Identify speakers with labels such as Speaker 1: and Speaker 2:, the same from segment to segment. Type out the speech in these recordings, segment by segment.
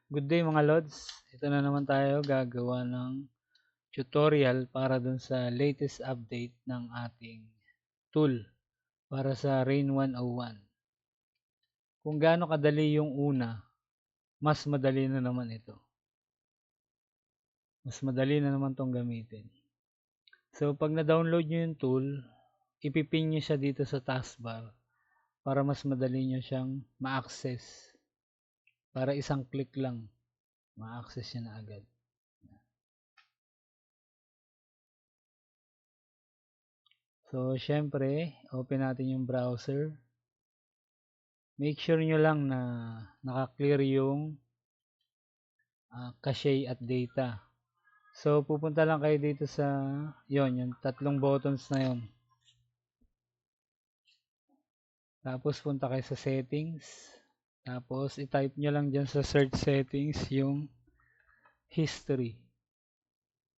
Speaker 1: Good day mga Lods. Ito na naman tayo gagawa ng tutorial para dun sa latest update ng ating tool para sa Rain 101. Kung gaano kadali yung una, mas madali na naman ito. Mas madali na naman tong gamitin. So pag na-download nyo yung tool, ipipin nyo siya dito sa taskbar para mas madali nyo siyang ma-access. Para isang click lang, ma-access nyo na agad. So, syempre, open natin yung browser. Make sure nyo lang na naka-clear yung cache at data. So, pupunta lang kayo dito sa yung tatlong buttons na yon. Tapos, punta kayo sa settings. Tapos, i-type nyo lang dyan sa search settings yung history.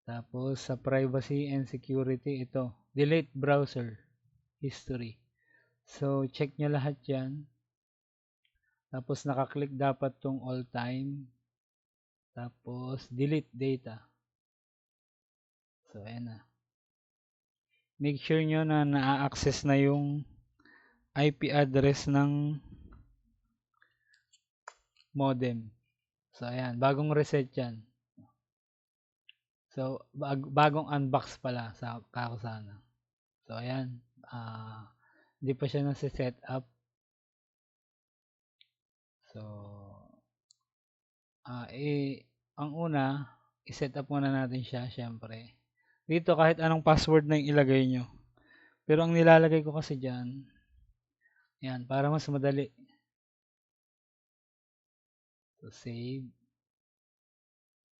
Speaker 1: Tapos, sa privacy and security, ito, delete browser history. So, check nyo lahat yan. Tapos, naka-click dapat tong all time. Tapos, delete data. So, ayan na. Make sure nyo na na-access na yung IP address ng modem. So, ayan. Bagong reset yan. So, bagong unbox pala sa kakasana. So, ayan. Hindi pa siya nasi-set up. So, ang una, i-set up muna natin siya, syempre. Dito, kahit anong password na yung ilagay nyo. Pero ang nilalagay ko kasi dyan, yan, para mas madali. So, save.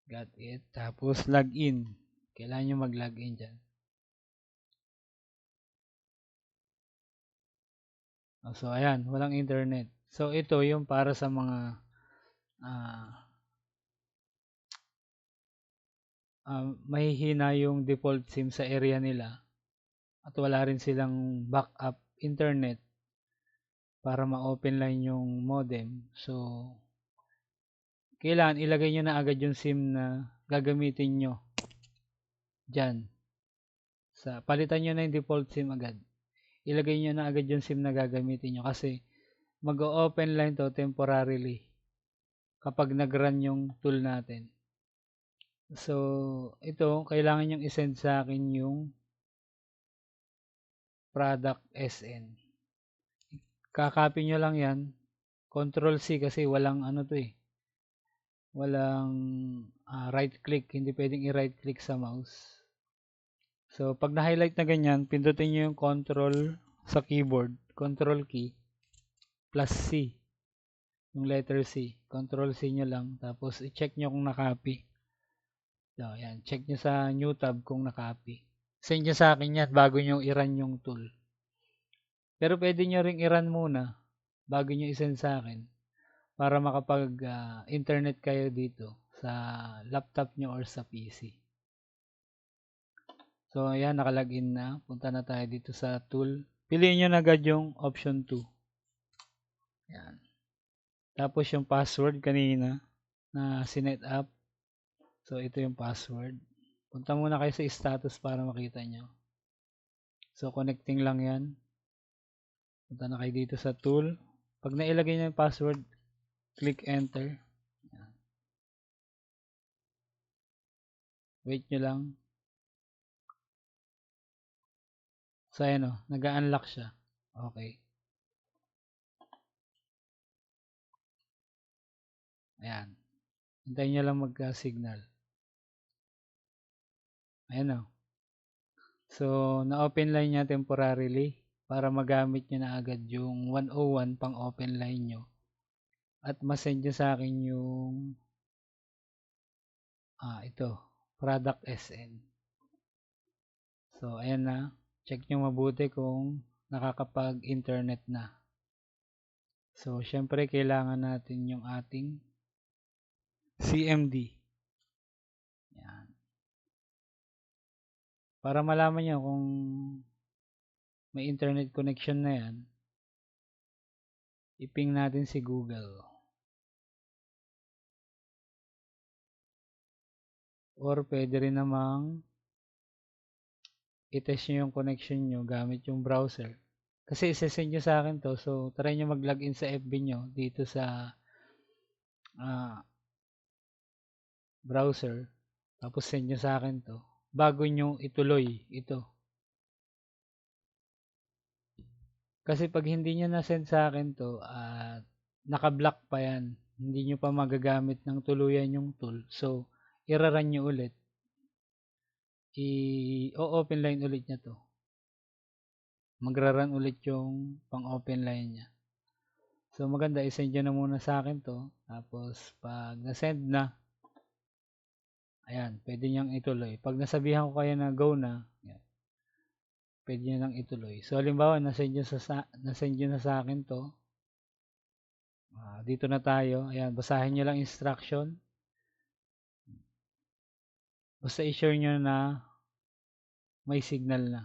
Speaker 1: Got it. Tapos, login. Kailangan nyo mag-login dyan. So, ayan. Walang internet. So, ito yung para sa mga mahihina yung default SIM sa area nila. At wala rin silang backup internet para ma-open line yung modem. So, kailangan ilagay nyo na agad yung SIM na gagamitin nyo dyan. Palitan nyo na yung default SIM agad. Ilagay nyo na agad yung SIM na gagamitin nyo kasi mag-open line to temporarily kapag nag-run yung tool natin. So, ito, kailangan nyo i-send sa akin yung product SN. Kakopy nyo lang yan. Control C kasi walang ano to eh. Walang right click. Hindi pwedeng i-right click sa mouse. So, pag na-highlight na ganyan, pindutin nyo yung control sa keyboard. Control key plus C. Yung letter C. Control C nyo lang. Tapos, i-check nyo kung na-copy. So, yan. Check nyo sa new tab kung na-copy. Send nyo sa akin yan bago nyo i-run yung tool. Pero pwede nyo ring i-run muna bago nyo i-send sa akin para makapag-internet kayo dito sa laptop nyo or sa PC. So, ayan. Nakalagin na. Punta na tayo dito sa tool. Piliin nyo na agad yung option 2. Yan. Tapos yung password kanina na sinet up. So, ito yung password. Punta muna kayo sa status para makita nyo. So, connecting lang yan. Punta na kayo dito sa tool. Pag nailagay nyo yung password, click enter. Yan. Wait nyo lang. So, ayan o. Nag-unlock siya. Okay. Ayan. Hintayin nyo lang magka-signal. Ayan o. So, na-open line niya temporarily para magamit nyo na agad yung 101 pang open line nyo. At masend nyo sa akin yung ito, product SN. So, ayan na. Check nyo mabuti kung nakakapag-internet na. So, syempre, kailangan natin yung ating CMD. Yan. Para malaman nyo kung may internet connection na yan, iping natin si Google. or pwede rin namang i-test nyo yung connection nyo gamit yung browser. Kasi isesend nyo sa akin to, so try nyo mag-login sa FB nyo dito sa browser, tapos send nyo sa akin to bago nyo ituloy ito. Kasi pag hindi nyo na-send sa akin to at naka-block pa yan, hindi nyo pa magagamit ng tuluyan yung tool, so iraran nyo ulit, i-open line ulit nya to, magra-run ulit yung pang open line nya. So maganda, i-send nyo na muna sa akin to, tapos pag na-send na, ayan, pwede nyang ituloy. Pag nasabihan ko kayo na go na, ayan, pwede nyo nang ituloy. So halimbawa, na-send nyo na sa akin to, dito na tayo, ayan, basahin nyo lang instruction, basta i-share nyo na may signal na.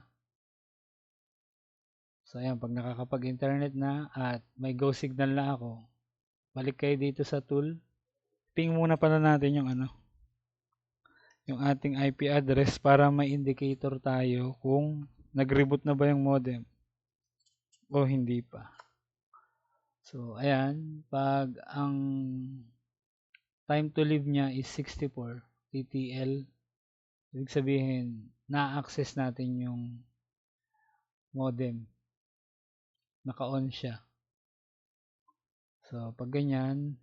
Speaker 1: So ayan, pag nakakapag-internet na at may go signal na ako, balik kayo dito sa tool. Ping muna pala natin yung yung ating IP address para may indicator tayo kung nag-reboot na ba yung modem o hindi pa. So ayan, pag ang time to live niya is 64 TTL, ibig sabihin na-access natin yung modem, naka-on siya. So pag ganyan,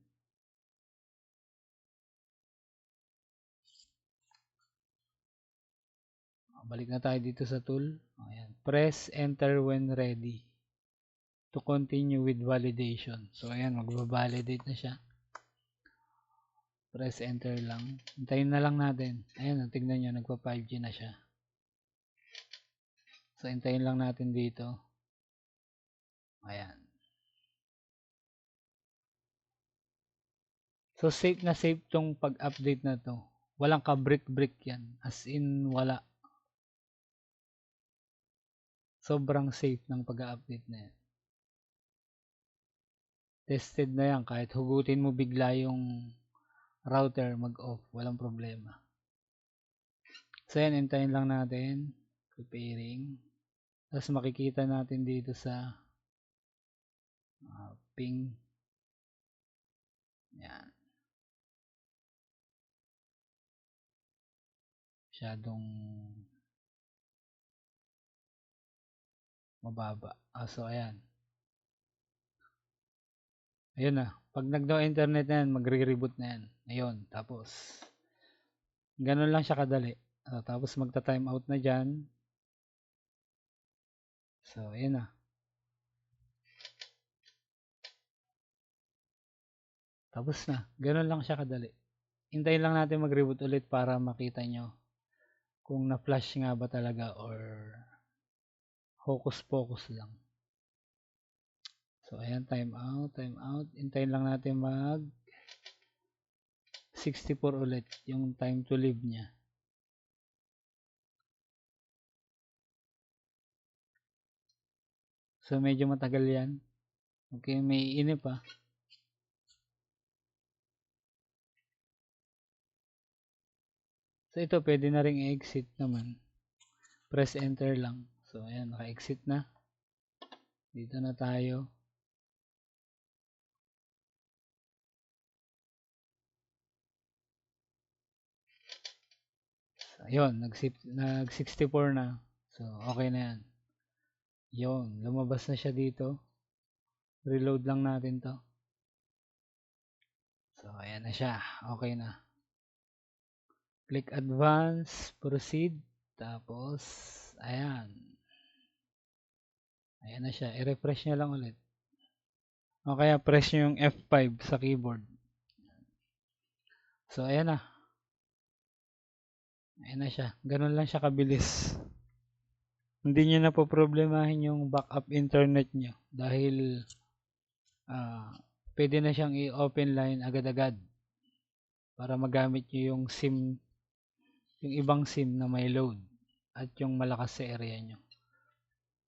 Speaker 1: balik na tayo dito sa tool. Ayan. Press enter when ready to continue with validation. So ayan, magva-validate na siya. Press enter lang. Hintayin na lang natin. Ayan, tignan nyo, nagpa 5G na siya. So hintayin lang natin dito. Ayan. So safe na safe tong pag-update na to. Walang ka-brick-brick yan. As in, wala. Sobrang safe ng pag-update na yan. Tested na yan. Kahit hugutin mo bigla yung router, mag-off. Walang problema. So yan, hintayin lang natin. Preparing. Tapos makikita natin dito sa ping. Yan. Masyadong mababa. So ayan. Ayun na. Pag nag-no internet na yan, magre-reboot na yan. Ayun. Tapos, ganun lang siya kadali. Tapos magta-time out na dyan. So, ayun na. Tapos na. Ganun lang siya kadali. Hintayin lang natin mag-reboot ulit para makita nyo kung na-flash nga ba talaga or hocus-pocus lang. So, ayan. Time out. Time out. Hintayin lang natin mag 64 ulit yung time to live niya. So, medyo matagal yan. Okay, may inip pa. So, ito pwede na ring i-exit naman. Press enter lang. So, ayan, naka-exit na. Dito na tayo. So, ayun, nag-64 na. So, okay na yan. Yun, lumabas na siya dito. Reload lang natin to. So, ayan na siya. Okay na. Click advance, proceed. Tapos, ayan. Ayan na siya. I-refresh nyo lang ulit. O kaya press nyo yung F5 sa keyboard. So, ayan na. Ayan na siya. Ganun lang siya kabilis. Hindi nyo na po problemahin yung backup internet nyo. Dahil, pwede na siyang i-open line agad-agad. Para magamit nyo yung SIM, yung ibang SIM na may load. At yung malakas sa area nyo.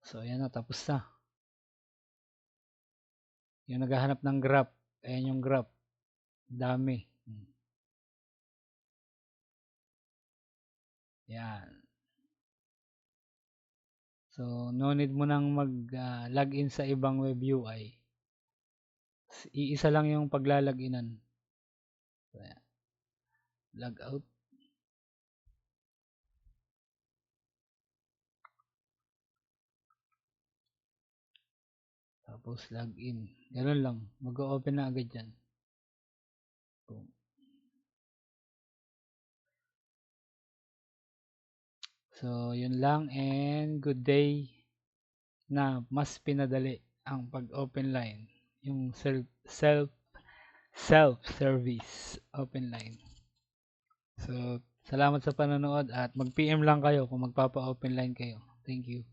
Speaker 1: So, ayan na. Tapos na. Yung naghahanap ng graph. Ayan yung graph. Dami. Yan. So, no need mo nang mag-login sa ibang web UI. Iisa lang yung paglalaginan. So, yan. Log out. Tapos login. Ganun lang. Mag-open na agad yan. Boom. So, yun lang and good day na mas pinadali ang pag-open line. Yung self-service open line. So, salamat sa panonood at mag-PM lang kayo kung magpapa-open line kayo. Thank you.